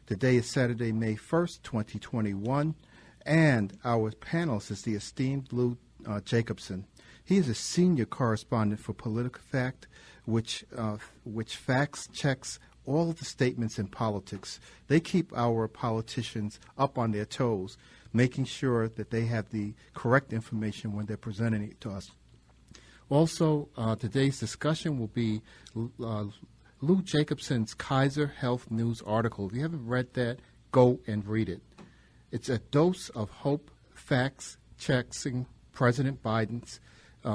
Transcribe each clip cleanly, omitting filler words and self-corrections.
Today is Saturday, May 1st, 2021, and our panelist is the esteemed Lou Jacobson. He is a senior correspondent for Politifact, which facts checks all of the statements in politics. They keep our politicians up on their toes, making sure that they have the correct information when they're presenting it to us. Also, today's discussion will be Lou Jacobson's Kaiser Health News article. If you haven't read that, go and read it. It's a dose of hope, facts, checking President Biden's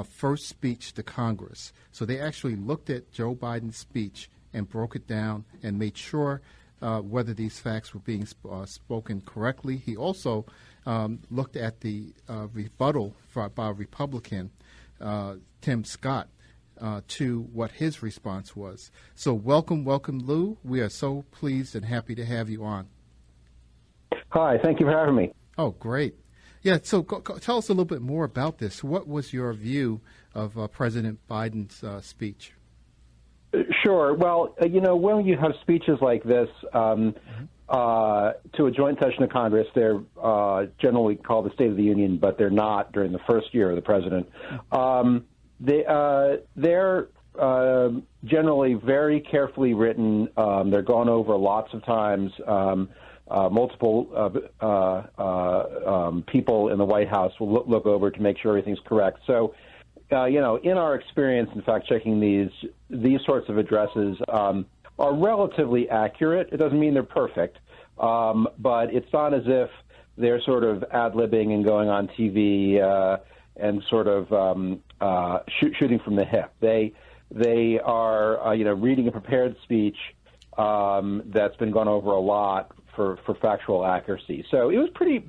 first speech to Congress. So they actually looked at Joe Biden's speech and broke it down and made sure whether these facts were being spoken correctly. He also looked at the rebuttal by a Republican, Tim Scott, to what his response was. So welcome, Lou. We are so pleased and happy to have you on. Hi, thank you for having me. Oh, great. Yeah, so tell us a little bit more about this. What was your view of President Biden's speech? Sure. Well, when you have speeches like this to a joint session of Congress, they're generally called the State of the Union, but they're not during the first year of the president. They're generally very carefully written. They're gone over lots of times. Multiple people in the White House will look over to make sure everything's correct. So, in our experience in fact-checking these sorts of addresses are relatively accurate. It doesn't mean they're perfect, but it's not as if they're sort of ad-libbing and going on TV and sort of shooting from the hip. They are reading a prepared speech that's been gone over a lot for factual accuracy. So it was pretty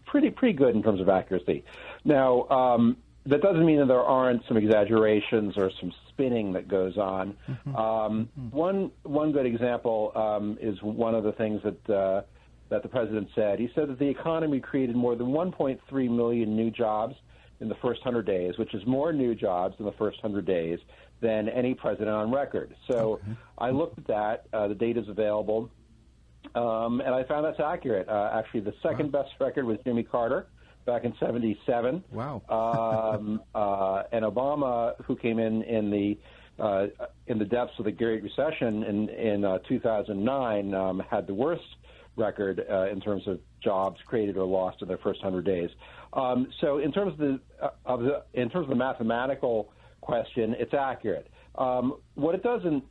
good in terms of accuracy. Now, that doesn't mean that there aren't some exaggerations or some spinning that goes on. One good example is one of the things that the president said. He said that the economy created more than 1.3 million new jobs in the first 100 days, which is more new jobs in the first 100 days than any president on record. So I looked at that. The data is available, and I found that's accurate. Actually, the second best record was Jimmy Carter back in '77. Wow. And Obama, who came in the depths of the Great Recession in 2009, had the worst record in terms of jobs created or lost in their first 100 days. So in terms of the mathematical question, it's accurate. What it doesn't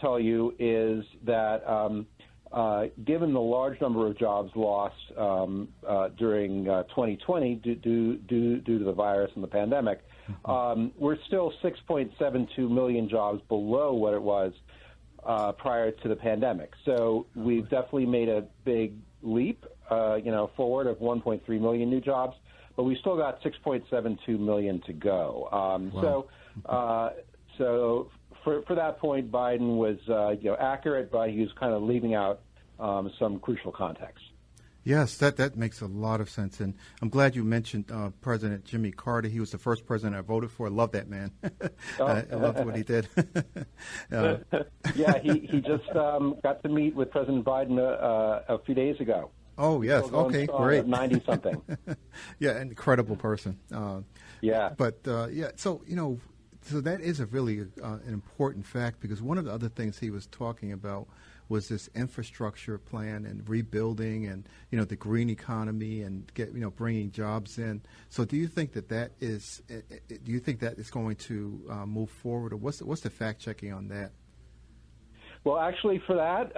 tell you is that given the large number of jobs lost during 2020 due to the virus and the pandemic, we're still 6.72 million jobs below what it was prior to the pandemic. So we've definitely made a big leap, forward of 1.3 million new jobs, but we still got 6.72 million to go. So for that point, Biden was accurate, but he was kind of leaving out some crucial context. Yes, that makes a lot of sense, and I'm glad you mentioned President Jimmy Carter. He was the first president I voted for. I love that man. I loved what he did. Yeah, he just got to meet with President Biden a few days ago. Oh, yes. Okay, great. 90-something. Yeah, an incredible person. Yeah. But, so that is a really an important fact, because one of the other things he was talking about was this infrastructure plan and rebuilding and, the green economy and bringing jobs in. So do you think that is going to move forward, or what's the fact checking on that? Well, actually, for that,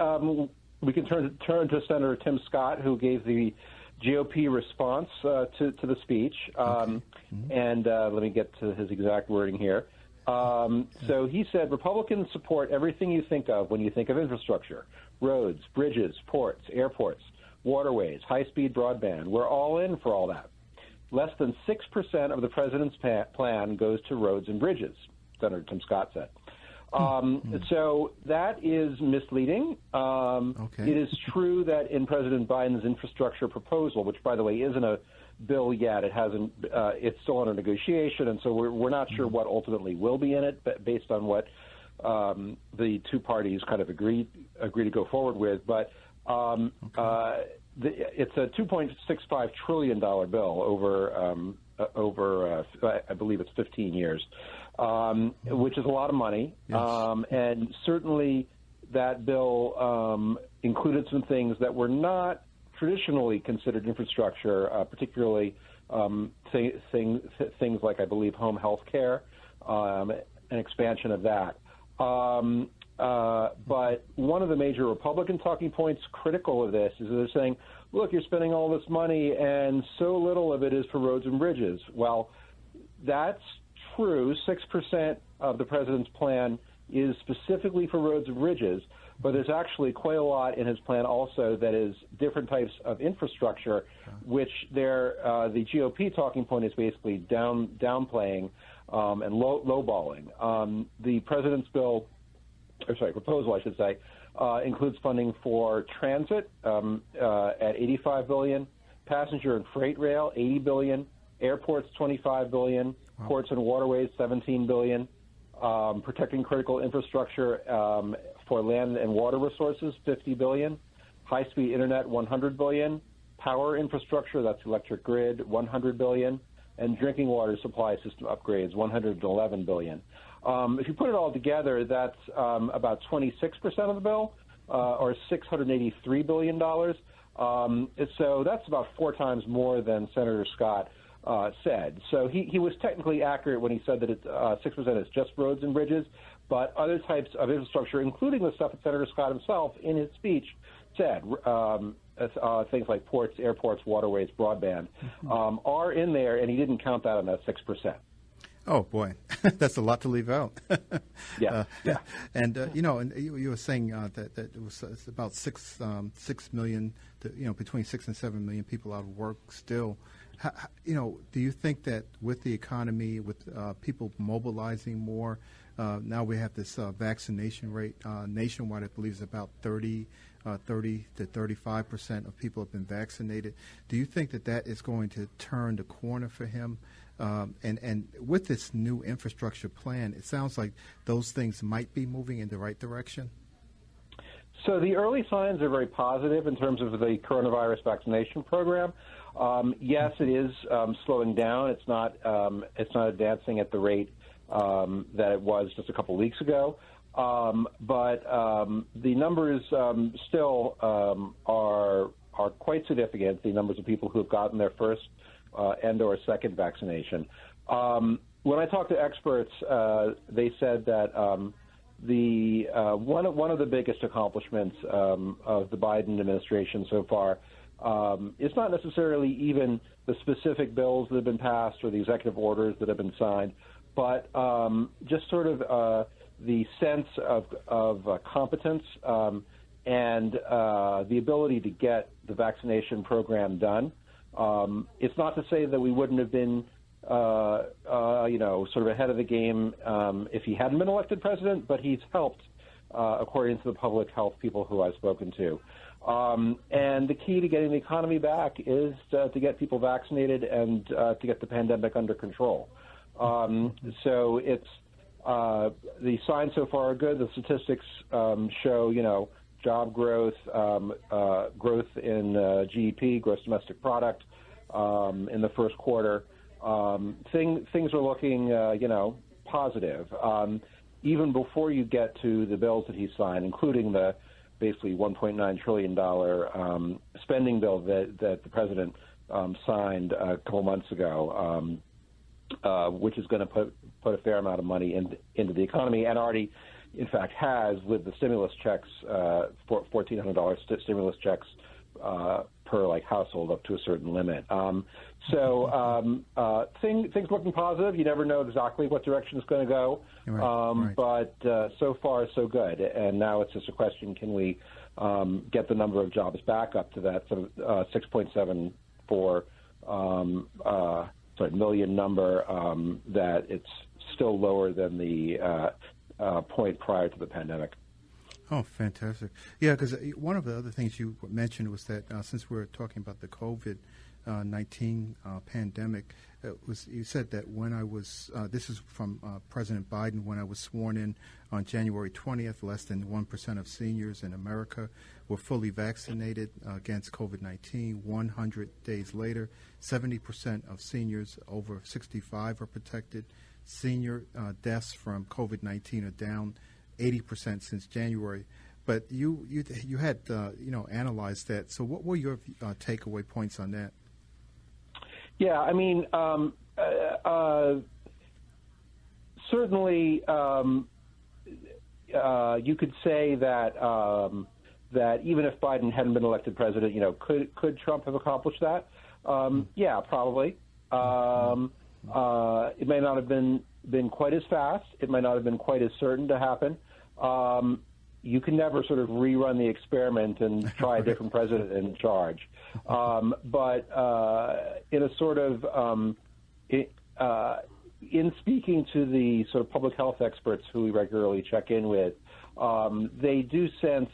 we can turn to Senator Tim Scott, who gave the GOP response to the speech. And let me get to his exact wording here. So he said, Republicans support everything you think of when you think of infrastructure: roads, bridges, ports, airports, waterways, high-speed broadband. We're all in for all that. Less than 6% of the president's plan goes to roads and bridges, Senator Tim Scott said. So that is misleading. It is true that in President Biden's infrastructure proposal, which, by the way, isn't a bill yet, it's still under negotiation, and so we're not sure what ultimately will be in it, but based on what the two parties kind of agree to go forward with. But It's a $2.65 trillion bill over I believe it's 15 years, which is a lot of money. Yes. And certainly that bill included some things that were not traditionally considered infrastructure, particularly things like, I believe, home health care, an expansion of that. But one of the major Republican talking points critical of this is they're saying, look, you're spending all this money and so little of it is for roads and bridges. Well, that's true. 6% of the president's plan is specifically for roads and bridges, but there's actually quite a lot in his plan also that is different types of infrastructure, which the GOP talking point is basically downplaying and lowballing. The president's proposal, I should say, includes funding for transit at $85 billion, passenger and freight rail $80 billion, airports $25 billion, ports and waterways $17 billion, protecting critical infrastructure for land and water resources $50 billion, high-speed internet $100 billion, power infrastructure, that's electric grid, $100 billion, and drinking water supply system upgrades $111 billion. If you put it all together, that's about 26% of the bill, or $683 billion. So that's about 4 times more than Senator Scott said. So he was technically accurate when he said that 6% is just roads and bridges, but other types of infrastructure, including the stuff that Senator Scott himself in his speech said, things like ports, airports, waterways, broadband, are in there, and he didn't count that on that 6%. Oh boy, that's a lot to leave out. Yeah. And and you were saying that it was it's about 6 million, between 6 and 7 million people out of work still. Do you think that with the economy, with people mobilizing more, now we have this vaccination rate nationwide? I believe it's about 30 to 35% of people have been vaccinated. Do you think that is going to turn the corner for him? And with this new infrastructure plan, it sounds like those things might be moving in the right direction. So the early signs are very positive in terms of the coronavirus vaccination program. Yes, it is slowing down. It's not advancing at the rate that it was just a couple of weeks ago. But the numbers still are quite significant. The numbers of people who have gotten their first and or second vaccination. When I talked to experts, they said that one of the biggest accomplishments of the Biden administration so far is not necessarily even the specific bills that have been passed or the executive orders that have been signed, but just sort of the sense of competence and the ability to get the vaccination program done. It's not to say that we wouldn't have been, sort of ahead of the game if he hadn't been elected president, but he's helped, according to the public health people who I've spoken to. And the key to getting the economy back is to get people vaccinated and to get the pandemic under control. So it's the signs so far are good. The statistics show, job growth, growth in GDP, gross domestic product, in the first quarter. Things are looking, positive. Even before you get to the bills that he signed, including the basically $1.9 trillion spending bill that the president signed a couple months ago, which is going to put a fair amount of money into the economy, and already, in fact, has with the stimulus checks, $1,400 stimulus checks per household up to a certain limit. Things looking positive. You never know exactly what direction it's going to go, right. But so far so good. And now it's just a question: can we get the number of jobs back up to that sort of 6.74 million number? That it's still lower than the point prior to the pandemic. Oh, fantastic. Yeah, because one of the other things you mentioned was that since we're talking about the COVID 19 pandemic. You said that when I was, this is from President Biden, when I was sworn in on January 20th, less than 1% of seniors in America were fully vaccinated against COVID-19. 100 days later, 70% of seniors over 65 are protected. Senior deaths from COVID-19 are down 80% since January. But you had analyzed that. So what were your takeaway points on that? Yeah, I mean, certainly you could say that that even if Biden hadn't been elected president, could Trump have accomplished that? Yeah, probably. It may not have been quite as fast. It might not have been quite as certain to happen. You can never sort of rerun the experiment and try a different president in charge. But in a sort of in speaking to the sort of public health experts who we regularly check in with, they do sense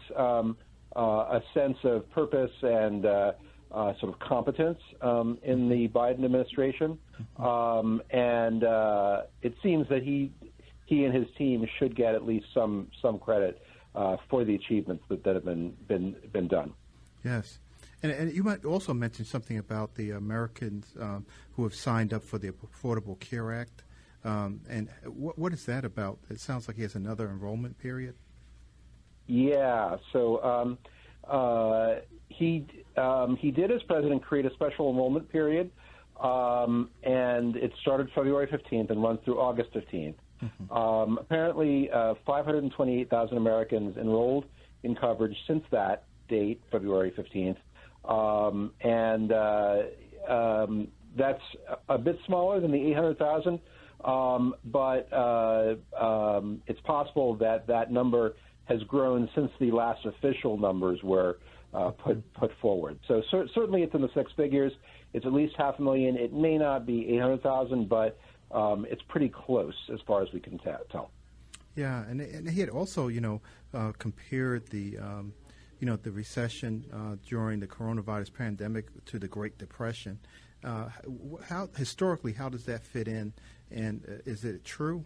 a sense of purpose and sort of competence in the Biden administration, and it seems that he and his team should get at least some credit for the achievements that have been done. Yes. And you might also mention something about the Americans who have signed up for the Affordable Care Act. And what is that about? It sounds like he has another enrollment period. Yeah. So he did, as president, create a special enrollment period, and it started February 15th and runs through August 15th. Mm-hmm. Apparently, 528,000 Americans enrolled in coverage since that date, February 15th. And that's a bit smaller than the 800,000, but it's possible that number has grown since the last official numbers were put forward. So certainly it's in the six figures. It's at least 500,000. It may not be 800,000, but it's pretty close as far as we can tell. Yeah, and he had also, compared the the recession during the coronavirus pandemic to the Great Depression. How does that fit in, and is it true?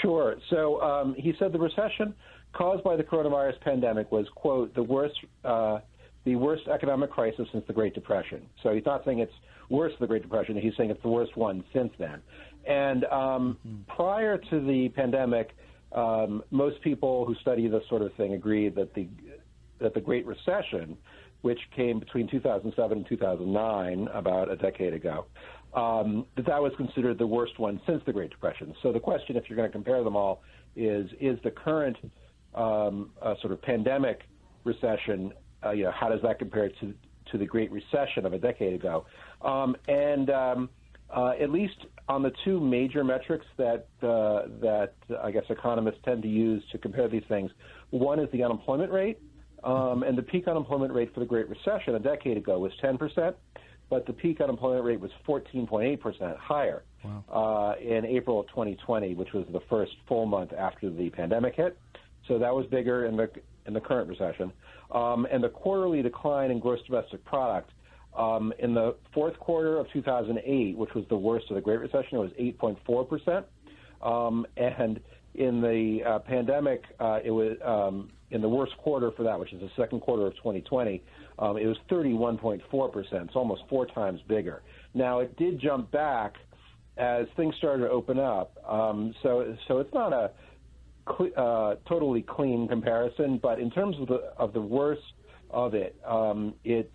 Sure. So he said the recession caused by the coronavirus pandemic was, quote, the worst economic crisis since the Great Depression. So he's not saying it's worse than the Great Depression. He's saying it's the worst one since then. And prior to the pandemic, most people who study this sort of thing agree that the Great Recession, which came between 2007 and 2009, about a decade ago, that was considered the worst one since the Great Depression. So the question, if you're going to compare them all, is the current sort of pandemic recession, how does that compare to the Great Recession of a decade ago? At least on the two major metrics that I guess economists tend to use to compare these things, one is the unemployment rate, and the peak unemployment rate for the Great Recession a decade ago was 10%, but the peak unemployment rate was 14.8% higher. Wow. In April of 2020, which was the first full month after the pandemic hit. So that was bigger in the current recession. And the quarterly decline in gross domestic product in the fourth quarter of 2008, which was the worst of the Great Recession, it was 8.4%. And in the pandemic, it was in the worst quarter for that, which is the second quarter of 2020, it was 31.4%. It's almost 4 times bigger. Now, it did jump back as things started to open up. So it's not a totally clean comparison, but in terms of the worst of it, it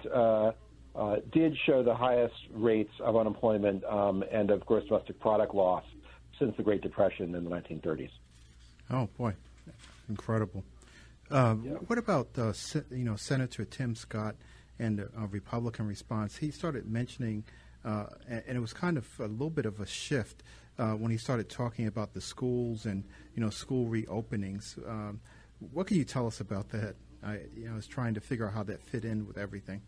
did show the highest rates of unemployment and of gross domestic product loss since the Great Depression in the 1930s. Oh boy, incredible! What about Senator Tim Scott and the Republican response? He started mentioning, and it was kind of a little bit of a shift when he started talking about the schools and school reopenings. What can you tell us about that? I was trying to figure out how that fit in with everything.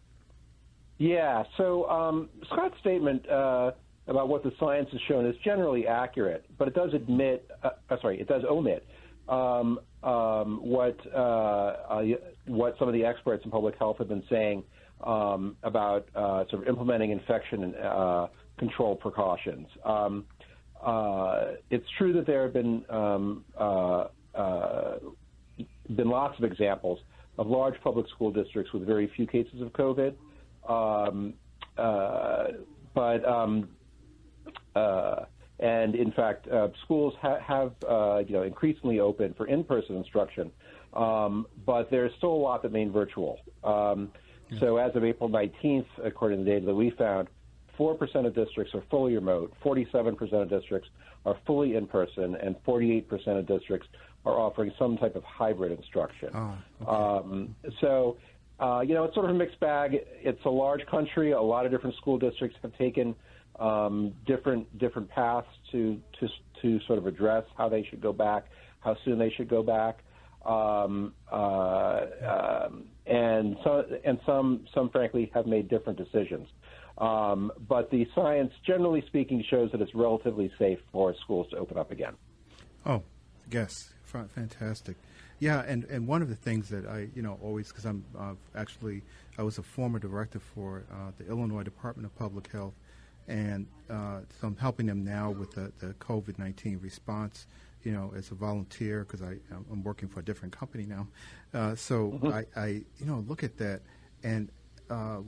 Yeah. So Scott's statement about what the science has shown is generally accurate, but it does omit what some of the experts in public health have been saying about sort of implementing infection and control precautions. It's true that there have been lots of examples of large public school districts with very few cases of COVID. And in fact, schools have increasingly opened for in-person instruction, but there's still a lot that remain virtual. So as of April 19th, according to the data that we found, 4% of districts are fully remote, 47% of districts are fully in-person, and 48% of districts are offering some type of hybrid instruction. It's sort of a mixed bag. It's a large country. A lot of different school districts have taken different paths to sort of address how they should go back, how soon they should go back, and some frankly have made different decisions. But the science, generally speaking, shows that it's relatively safe for schools to open up again. Oh, yes, fantastic. Yeah, and one of the things that I, always, because I'm I was a former director for the Illinois Department of Public Health, and so I'm helping them now with the COVID-19 response, as a volunteer, because I'm working for a different company now. I look at that, and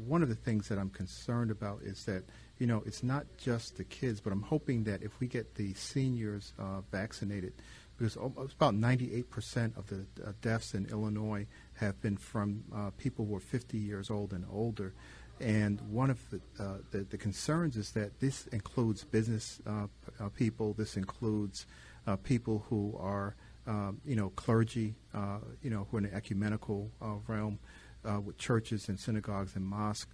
one of the things that I'm concerned about is that, it's not just the kids, but I'm hoping that if we get the seniors vaccinated, because about 98% of the deaths in Illinois have been from people who are 50 years old and older. And one of the concerns is that this includes business people. This includes people who are, clergy, who are in the ecumenical realm with churches and synagogues and mosques.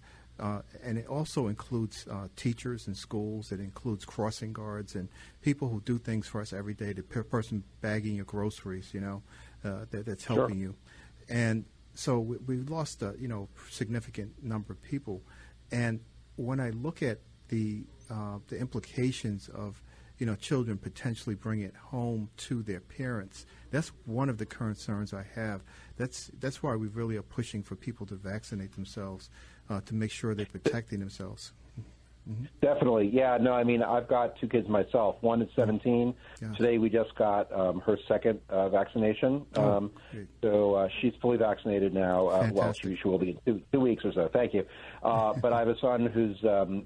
And it also includes teachers in schools. It includes crossing guards and people who do things for us every day. The person bagging your groceries, that's helping you. And so we've lost a significant number of people. And when I look at the implications of children potentially bringing it home to their parents, that's one of the concerns I have. That's why we really are pushing for people to vaccinate themselves to make sure they're protecting themselves. Mm-hmm. Definitely. Yeah, no, I mean, I've got two kids myself. One is 17. Yeah. Today we just got her second vaccination. So she's fully vaccinated now. Well, she will be in 2 weeks or so. Thank you. But I have a son who's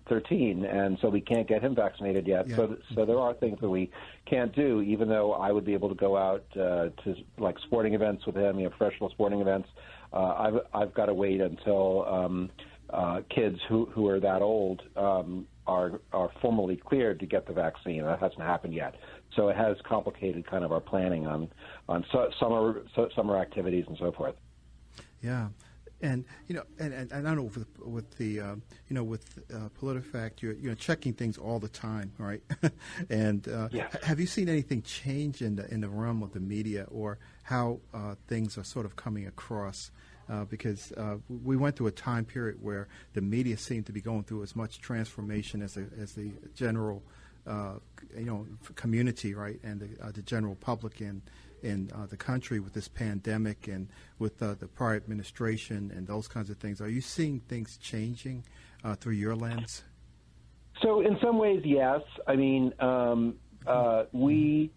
13, and so we can't get him vaccinated yet. Yeah. So there are things that we can't do, even though I would be able to go out to like sporting events with him, professional sporting events. I've got to wait until kids who are that old are formally cleared to get the vaccine. That hasn't happened yet, so it has complicated kind of our planning on summer activities and so forth. Yeah, and and I know with Politifact, you're checking things all the time, right? And have you seen anything change in the realm of the media or how things are sort of coming across? Because we went through a time period where the media seemed to be going through as much transformation as the general, community, right, and the general public in the country with this pandemic and with the prior administration and those kinds of things. Are you seeing things changing through your lens? So in some ways, yes. I mean, we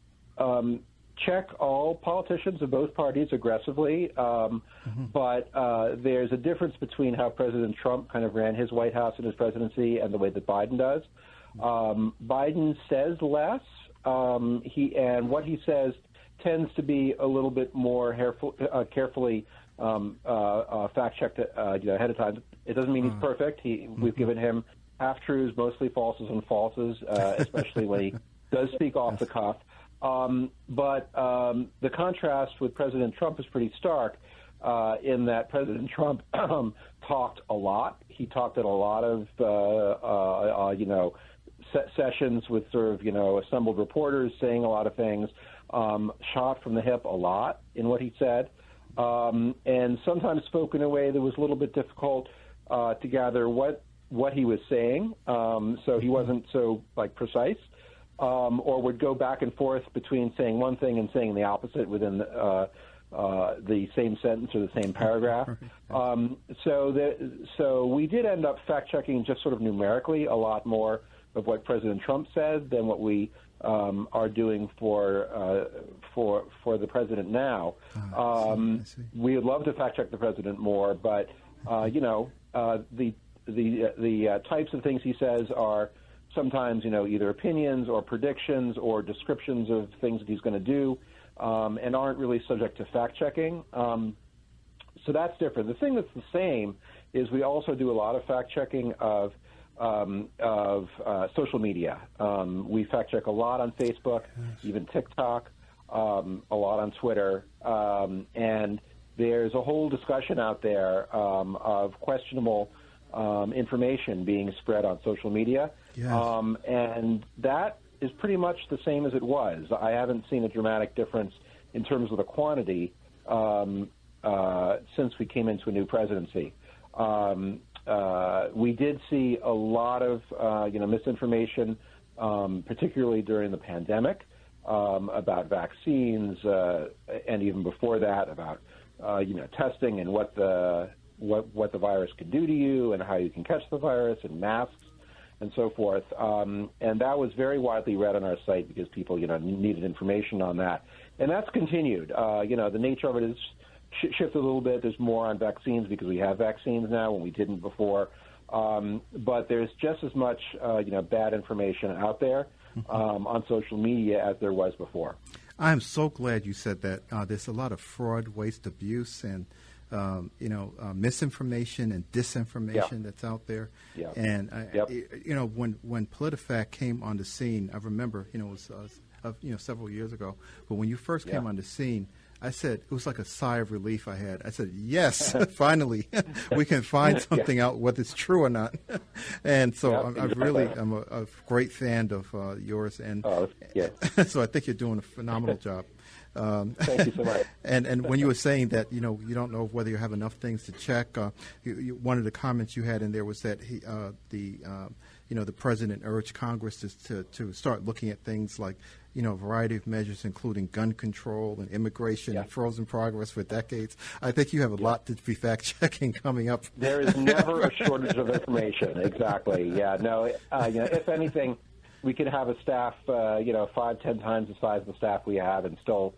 check all politicians of both parties aggressively, but there's a difference between how President Trump kind of ran his White House and his presidency and the way that Biden does. Biden says less, and what he says tends to be a little bit more carefully fact-checked ahead of time. It doesn't mean he's perfect. We've given him half-truths, mostly falses and falses, especially when he does speak off the cuff. But the contrast with President Trump is pretty stark in that President Trump talked a lot. He talked at a lot of, sessions with sort of, assembled reporters saying a lot of things, shot from the hip a lot in what he said, and sometimes spoke in a way that was a little bit difficult to gather what he was saying. So he wasn't so, precise. Or would go back and forth between saying one thing and saying the opposite within the same sentence or the same paragraph. So we did end up fact-checking just sort of numerically a lot more of what President Trump said than what we are doing for the president now. I see. We would love to fact-check the president more, but the types of things he says are sometimes, either opinions or predictions or descriptions of things that he's going to do, and aren't really subject to fact-checking. So that's different. The thing that's the same is we also do a lot of fact-checking of social media. We fact-check a lot on Facebook, even TikTok, a lot on Twitter, and there's a whole discussion out there of questionable information being spread on social media. Yes. And that is pretty much the same as it was. I haven't seen a dramatic difference in terms of the quantity since we came into a new presidency. We did see a lot of misinformation, particularly during the pandemic, about vaccines, and even before that about testing and what the virus can do to you and how you can catch the virus and masks and so forth. And that was very widely read on our site because people needed information on that. And that's continued. The nature of it is shifted a little bit. There's more on vaccines because we have vaccines now when we didn't before. But there's just as much bad information out there on social media as there was before. I'm so glad you said that. There's a lot of fraud, waste, abuse, and misinformation and disinformation that's out there. Yeah. And when Politifact came on the scene, I remember it was several years ago. But when you first came on the scene, I said it was like a sigh of relief I had. I said, yes, finally, we can find something out whether it's true or not. And so I'm a great fan of yours, and so I think you're doing a phenomenal job. Thank you so much. And when you were saying that you don't know whether you have enough things to check, one of the comments you had in there was that the president urged Congress to start looking at things like a variety of measures, including gun control and immigration and frozen progress for decades. I think you have a lot to be fact-checking coming up. There is never a shortage of information. Exactly. Yeah. No. If anything, we could have a staff, 5-10 times the size of the staff we have, and still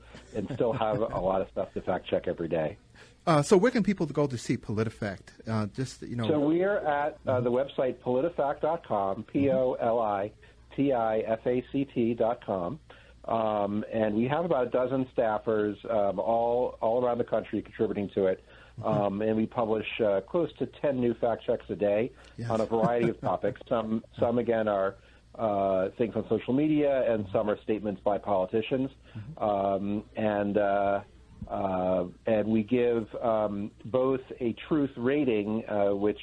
have a lot of stuff to fact-check every day. So where can people go to see Politifact? So we're at the website politifact.com, POLITIFACT.com. And we have about a dozen staffers all around the country contributing to it. And we publish close to 10 new fact checks a day on a variety of topics. Some again, are things on social media, and some are statements by politicians. And we give both a truth rating, which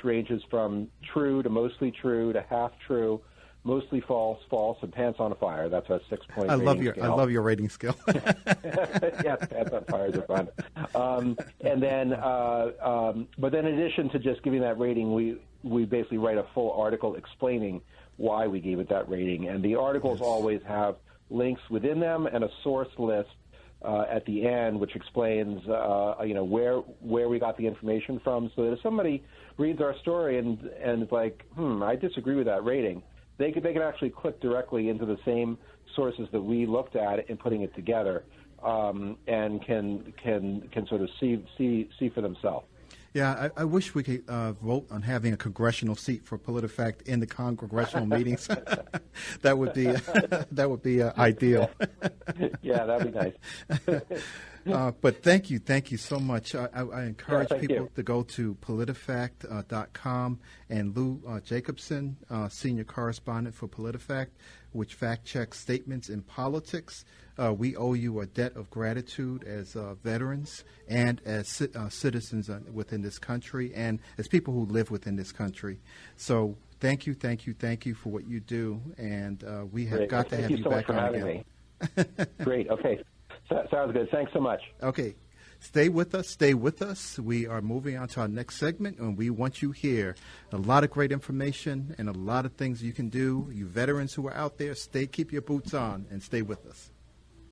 ranges from true to mostly true to half true, mostly false, and pants on fire. That's our 6-point rating scale. I love your rating scale. Yes, pants on fires are fun. And then, but then in addition to just giving that rating, we basically write a full article explaining why we gave it that rating. And the articles always have links within them and a source list at the end, which explains where we got the information from, so that if somebody reads our story and is like, I disagree with that rating, they can actually click directly into the same sources that we looked at in putting it together, and can sort of see for themselves. Yeah, I wish we could vote on having a congressional seat for Politifact in the congressional meetings. That would be ideal. Yeah, that'd be nice. But thank you so much. I encourage people to go to politifact.com, and Lou Jacobson, senior correspondent for Politifact, which fact-checks statements in politics. We owe you a debt of gratitude as veterans and as citizens within this country, and as people who live within this country. So thank you for what you do, and we have got to have you back on again. Great. Okay. Sounds good. Thanks so much. Okay. Stay with us. We are moving on to our next segment, and we want you here. A lot of great information and a lot of things you can do. You veterans who are out there, keep your boots on and stay with us.